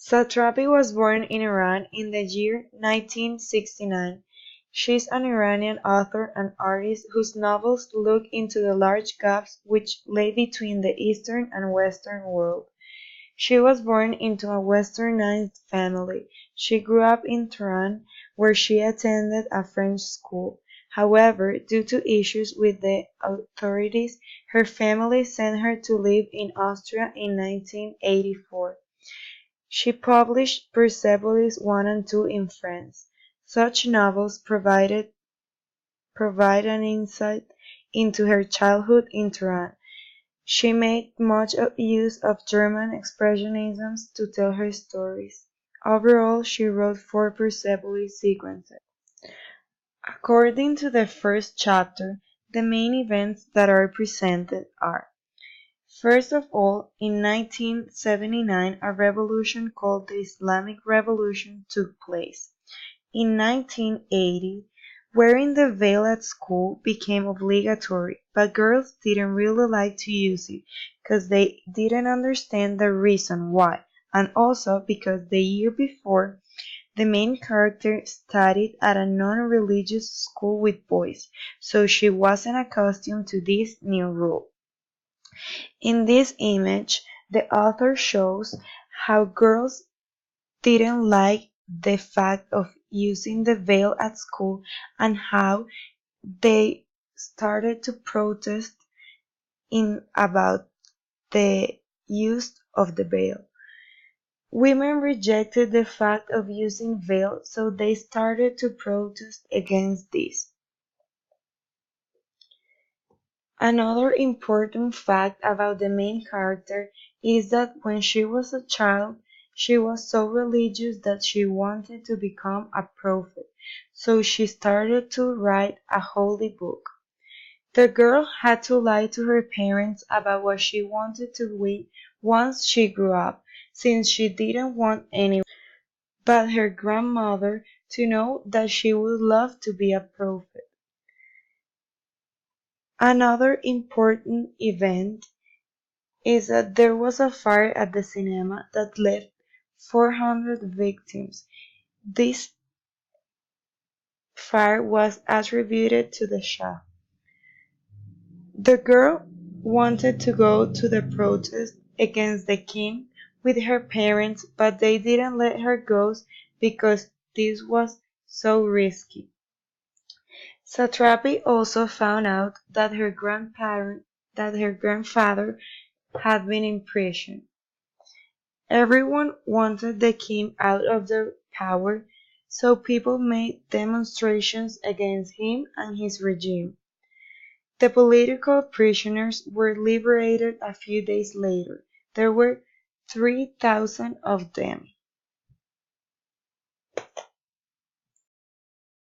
Satrapi was born in Iran in the year 1969. She is an Iranian author and artist whose novels look into the large gaps which lay between the Eastern and Western world. She was born into a westernized family. She grew up in Tehran, where she attended a French school. However, due to issues with the authorities, her family sent her to live in Austria in 1984. She published Persepolis 1 and 2 in France. Such novels provide an insight into her childhood in Tehran. She made much use of German expressionisms to tell her stories. Overall, she wrote 4 Persepolis sequences. According to the first chapter, the main events that are presented are: first of all, in 1979 a revolution called the Islamic Revolution took place. In 1980, wearing the veil at school became obligatory, but girls didn't really like to use it because they didn't understand the reason why, and also because the year before, the main character studied at a non-religious school with boys, so she wasn't accustomed to this new rule. In this image, the author shows how girls didn't like the fact of using the veil at school and how they started to protest in about the use of the veil. Women rejected the fact of using veil, so they started to protest against this. Another important fact about the main character is that when she was a child, she was so religious that she wanted to become a prophet, so she started to write a holy book. The girl had to lie to her parents about what she wanted to be once she grew up, since she didn't want anyone but her grandmother to know that she would love to be a prophet. Another important event is that there was a fire at the cinema that left 400 victims. This fire was attributed to the Shah. The girl wanted to go to the protest against the king with her parents, but they didn't let her go because this was so risky. Satrapi also found out that her grandfather had been in prison. Everyone wanted the king out of the power, so people made demonstrations against him and his regime. The political prisoners were liberated a few days later. There were 3,000 of them.